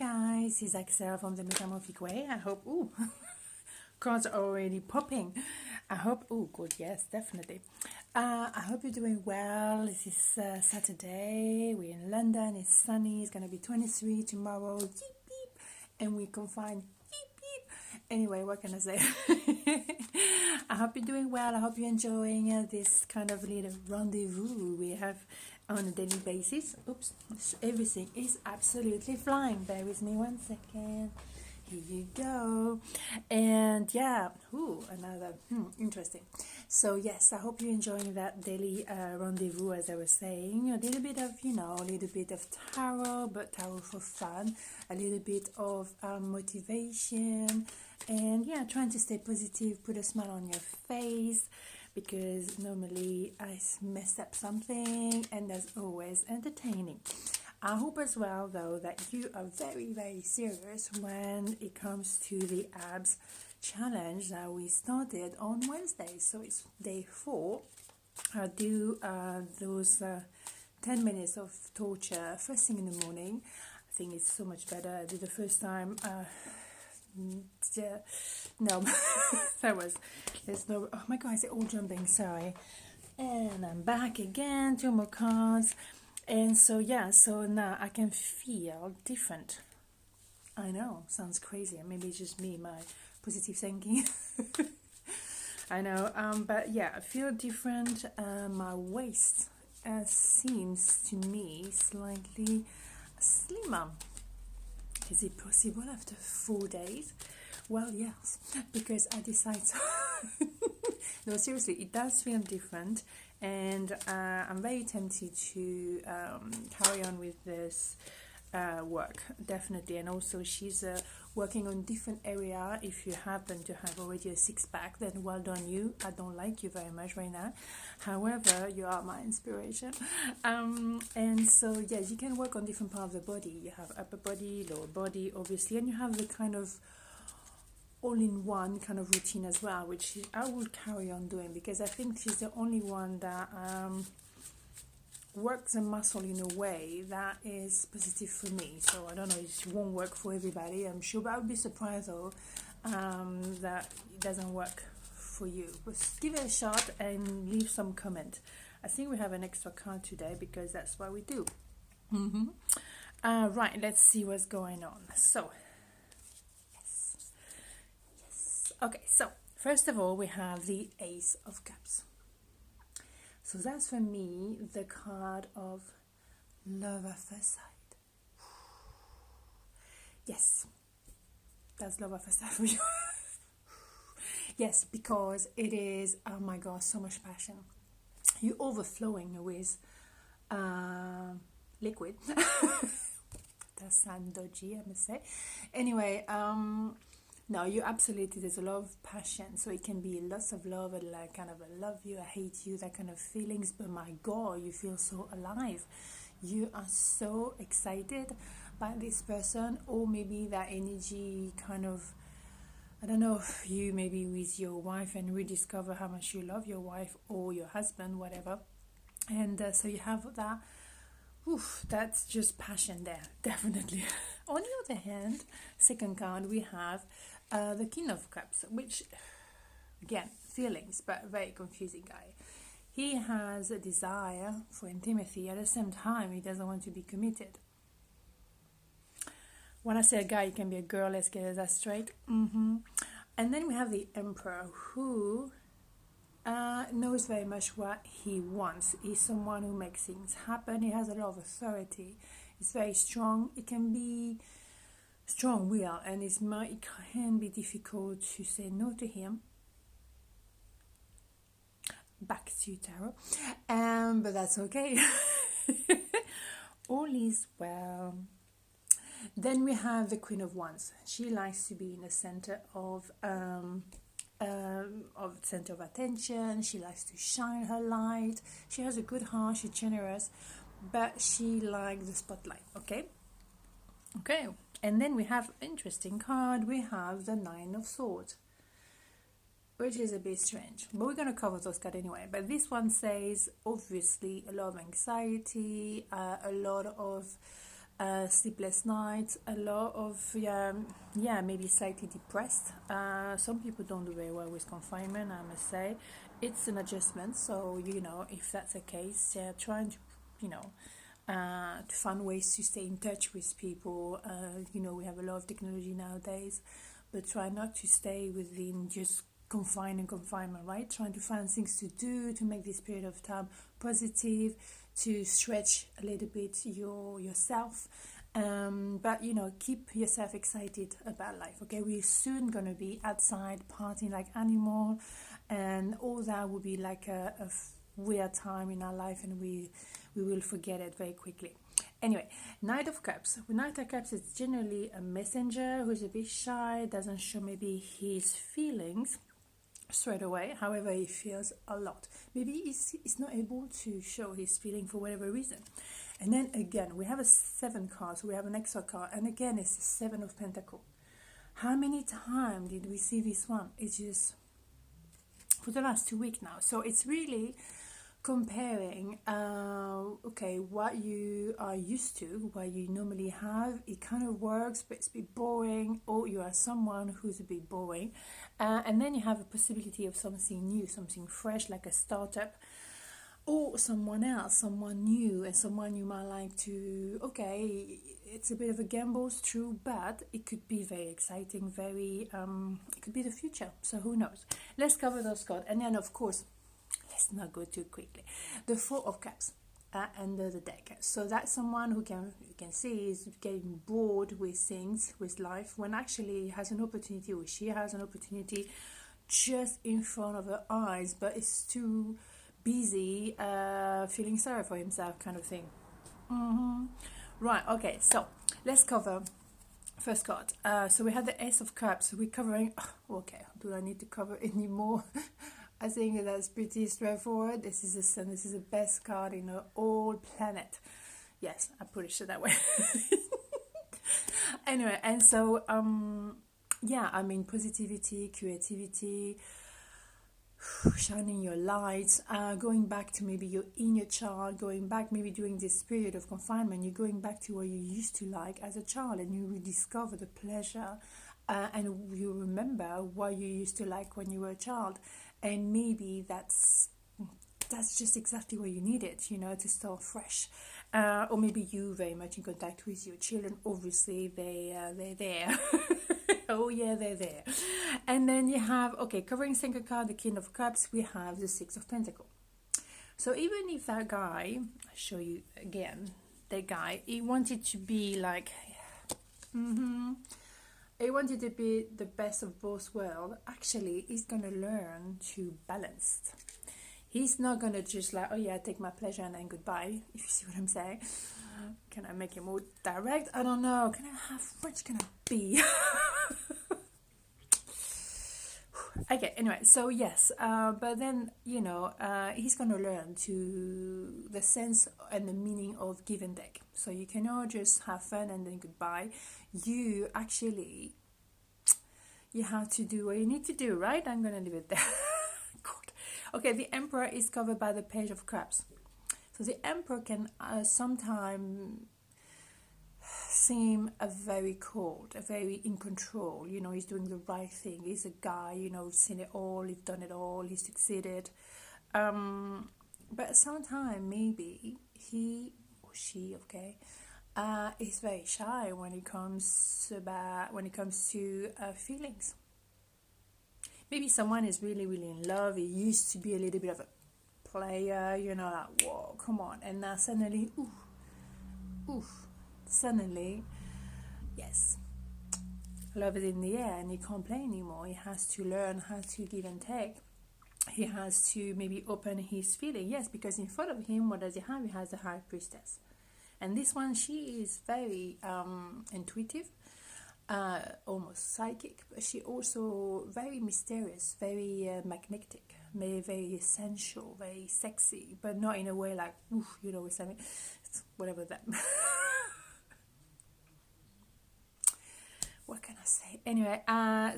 guys, it's Axelle from the Metamorphic Way. I hope, cards are already popping. I hope, good, yes, definitely. I hope you're doing well. This is Saturday. We're in London. It's sunny. It's going to be 23 tomorrow. Beep, beep. And we can find beep, beep. Anyway, what can I say? I hope you're doing well. I hope you're enjoying this kind of little rendezvous we have on a daily basis. Oops, everything is absolutely flying. Bear with me one second. Here you go. And yeah, another interesting. So yes, I hope you're enjoying that daily rendezvous, as I was saying. A little bit of, a little bit of tarot, but tarot for fun. A little bit of motivation. And yeah, trying to stay positive, put a smile on your face, because normally I mess up something, and that's always entertaining. I hope as well, though, that you are very, very serious when it comes to the abs challenge that we started on Wednesday. So it's day 4. I do those 10 minutes of torture first thing in the morning. I think it's so much better. I did the first time. No, there's no, oh my god, is it all jumping? Sorry. And I'm back again, 2 more cards. And so yeah, so now I can feel different. I know, sounds crazy. Maybe it's just me, my positive thinking. I know, but yeah, I feel different. My waist seems to me slightly slimmer. Is it possible after 4 days? Well, yes, because I decided to. No, seriously, it does feel different, and I'm very tempted to carry on with this work, definitely. And also, she's working on different area. If you happen to have already a six-pack, then well done you. I don't like you very much right now. However, you are my inspiration. And so, yes, you can work on different parts of the body. You have upper body, lower body, obviously, and you have the kind of all-in-one kind of routine as well, which I will carry on doing, because I think she's the only one that works the muscle in a way that is positive for me. So I don't know, it won't work for everybody, I'm sure, but I would be surprised though that it doesn't work for you. But give it a shot and leave some comment. I think we have an extra card today because that's what we do. Right, let's see what's going on. So okay, so first of all, we have the Ace of Cups. So that's for me the card of love at first sight. Yes, that's love at first sight for you. Yes, because it is, oh my god, so much passion. You're overflowing with liquid. That sounds dodgy, I must say. Anyway, no, you absolutely, there's a lot of passion, so it can be lots of love, and like kind of I love you, I hate you, that kind of feelings, but my god, you feel so alive. You are so excited by this person, or maybe that energy kind of, I don't know, if you maybe with your wife and rediscover how much you love your wife or your husband, whatever, and so you have that. That's just passion there, definitely. On the other hand, second card, we have the King of Cups, which, again, feelings, but very confusing guy. He has a desire for intimacy. At the same time, he doesn't want to be committed. When I say a guy, it can be a girl. Let's get that straight. And then we have the Emperor, who knows very much what he wants. He's someone who makes things happen. He has a lot of authority. He's very strong. It can be strong will, and it can be difficult to say no to him. Back to tarot, but that's okay. All is well. Then we have the Queen of Wands. She likes to be in the center of center of attention. She likes to shine her light. She has a good heart. She's generous, but she likes the spotlight. Okay. And then we have interesting card. We have the Nine of Swords, which is a bit strange, but we're going to cover those cards anyway. But this one says, obviously, a lot of anxiety, a lot of sleepless nights, a lot of yeah, maybe slightly depressed. Some people don't do very well with confinement, I must say. It's an adjustment, so if that's the case, trying to you know to find ways to stay in touch with people. We have a lot of technology nowadays, but try not to stay within just confinement, right? Trying to find things to do to make this period of time positive, to stretch a little bit yourself. But keep yourself excited about life. Okay, we're soon gonna be outside partying like animal, and all that will be like a weird time in our life, and we will forget it very quickly. Anyway, Knight of Cups. With Knight of Cups, it's generally a messenger who's a bit shy, doesn't show maybe his feelings straight away. However, he feels a lot. Maybe he's not able to show his feeling for whatever reason. And then again, we have a 7 card, so we have an extra card, and again, it's the 7 of Pentacles. How many times did we see this one? It's just for the last 2 weeks now. So it's really comparing okay, what you are used to, what you normally have, it kind of works, but it's a bit boring, or you are someone who's a bit boring, and then you have a possibility of something new, something fresh, like a startup, or someone else, someone new, and someone you might like to, okay, it's a bit of a gamble, it's true, but it could be very exciting, very it could be the future, so who knows. Let's cover those cards, and then of course, let's not go too quickly. The 4 of Cups under the deck. So that's someone who you can see is getting bored with things, with life, when actually he has an opportunity, or she has an opportunity just in front of her eyes, but it's too busy feeling sorry for himself, kind of thing. Right, okay, so let's cover first card. So we have the Ace of Cups. We're covering, okay, do I need to cover any more? I think that's pretty straightforward. This is the Sun. This is the best card in the whole planet. Yes, I put it that way. Anyway, and so yeah, I mean, positivity, creativity, shining your lights, going back to maybe your inner child, going back maybe during this period of confinement, you're going back to what you used to like as a child, and you rediscover the pleasure, and you remember what you used to like when you were a child, and maybe that's just exactly what you needed, to start fresh. Or maybe you very much in contact with your children. Obviously, they're there. Oh yeah, they're there. And then you have, okay, covering second card, the King of Cups, we have the 6 of Pentacles. So even if that guy, I'll show you again, that guy, he wanted to be like, he wanted to be the best of both worlds. Actually, he's going to learn to balance. He's not going to just like, oh yeah, take my pleasure and then goodbye, if you see what I'm saying. Can I make it more direct? I don't know. How much can I be? Okay, anyway, so yes, but then, he's going to learn to the sense and the meaning of give and take. So you cannot just have fun and then goodbye. You actually, you have to do what you need to do, right? I'm going to leave it there. God. Okay, the Emperor is covered by the Page of Cups. So the Emperor can sometimes seem very cold, very in control. He's doing the right thing. He's a guy, who's seen it all, he's done it all, he's succeeded. But sometimes maybe he or she, okay, is very shy when it comes to feelings. Maybe someone is really, really in love. He used to be a little bit of a player, like, whoa, come on. And now suddenly, suddenly, yes, love is in the air and he can't play anymore. He has to learn how to give and take. He has to maybe open his feeling. Yes, because in front of him, what does he have? He has the High Priestess. And this one, she is very intuitive, almost psychic, but she also very mysterious, very magnetic, very sensual, very sexy, but not in a way like, something, whatever that. What can I say? Anyway,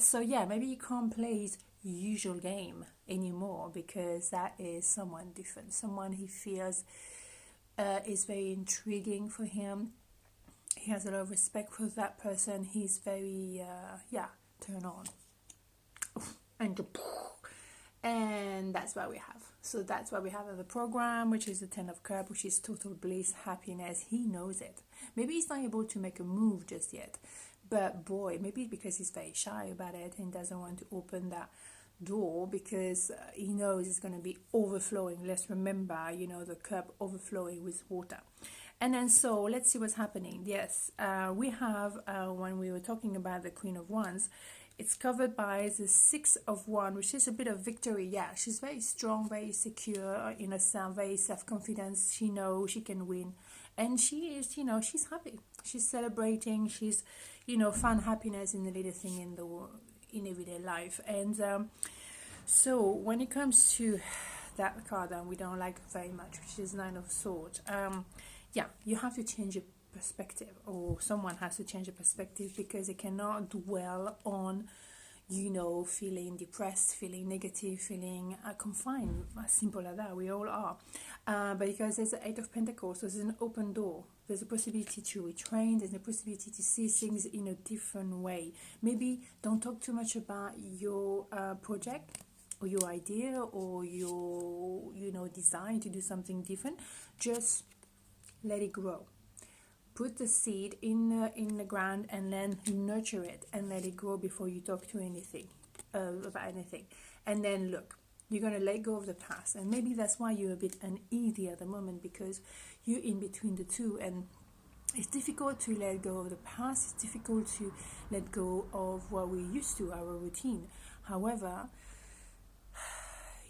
so yeah, maybe you can't play his usual game anymore, because that is someone different, someone he feels is very intriguing for him. he has a lot of respect for that person. He's very yeah, turn on. And that's what we have. So that's what we have in the program, which is the 10 of Cups, which is total bliss, happiness. He knows it. Maybe he's not able to make a move just yet, but boy, maybe because he's very shy about it and doesn't want to open that door because he knows it's going to be overflowing. Let's remember, you know, the cup overflowing with water. And then so let's see what's happening. Yes, we have, when we were talking about the Queen of Wands, it's covered by the 6 of Wands, which is a bit of victory. Yeah, she's very strong, very secure in herself, very self-confidence. She knows she can win. And she is, you know, she's happy. She's celebrating. She's, you know, fun, happiness in the little thing in everyday life. And so when it comes to that card that we don't like very much, which is 9 of Swords, yeah, you have to change your perspective, or someone has to change the perspective, because they cannot dwell on, you know, feeling depressed, feeling negative, feeling confined. As simple as that, we all are. But because there's the 8 of Pentacles, so there's an open door. There's a possibility to retrain. There's a possibility to see things in a different way. Maybe don't talk too much about your project or your idea or your, you know, desire to do something different. Just let it grow. Put the seed in the ground and then nurture it and let it grow before you talk to anything about anything. And then look, you're going to let go of the past, and maybe that's why you're a bit uneasy at the moment, because you're in between the two, and it's difficult to let go of the past. It's difficult to let go of what we used to, our routine. However,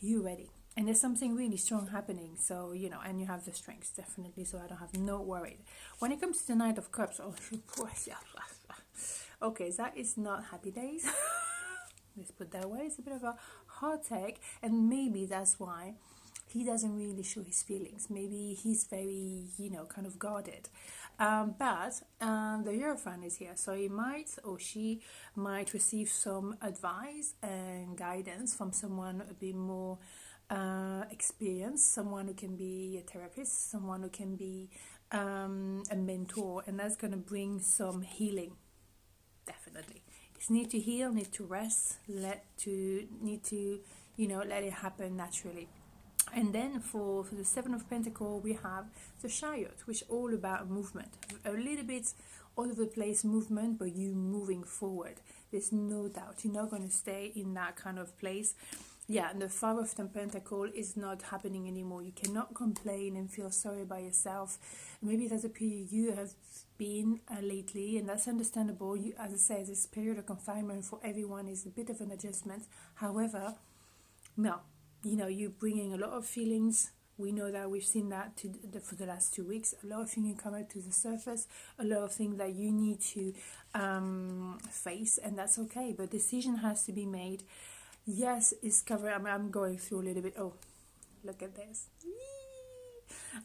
you're ready. And there's something really strong happening, so, you know, and you have the strength, definitely, so I don't have no worry. When it comes to the 9 of Cups, okay, that is not happy days. Let's put that way. It's a bit of a heartache, and maybe that's why he doesn't really show his feelings. Maybe he's very, you know, kind of guarded. But the Hierophant is here, so he might, or she might, receive some advice and guidance from someone a bit more experienced, someone who can be a therapist, someone who can be a mentor, and that's going to bring some healing. Definitely, it's need to heal, need to rest, need to, you know, let it happen naturally. And then for the 7 of Pentacles, we have the Chariot, which is all about movement, a little bit all over the place movement, but you moving forward. There's no doubt you're not going to stay in that kind of place. Yeah, and the 5 of the Pentacles is not happening anymore. You cannot complain and feel sorry by yourself. Maybe that's a period you have been lately, and that's understandable. You, as I said, this period of confinement for everyone is a bit of an adjustment. However, no, you know, you're bringing a lot of feelings. We know that, we've seen that for the last 2 weeks. A lot of things come out to the surface, a lot of things that you need to face, and that's okay. But decision has to be made. Yes, it's covered. I'm going through a little bit. Oh, look at this.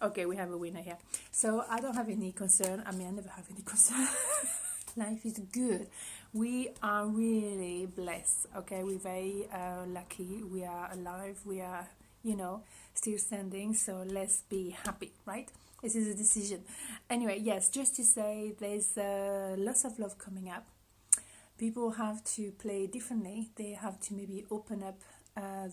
Okay, we have a winner here. So I don't have any concern. I mean, I never have any concern. Life is good. We are really blessed. Okay, we're very lucky. We are alive. We are, you know, still standing. So let's be happy, right? This is a decision. Anyway, yes, just to say, there's lots of love coming up. People have to play differently. They have to maybe open up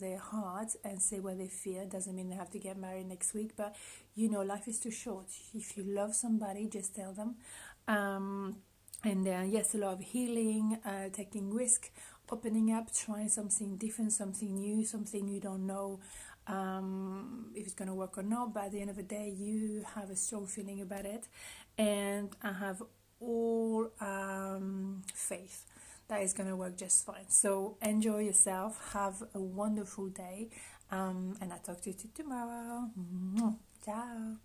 their hearts and say what they feel. Doesn't mean they have to get married next week, but you know, life is too short. If you love somebody, just tell them. And then, yes, a lot of healing, taking risk, opening up, trying something different, something new, something you don't know if it's going to work or not. But at the end of the day, you have a strong feeling about it. And I have all faith that is going to work just fine. So enjoy yourself. Have a wonderful day. And I'll talk to you tomorrow. Ciao.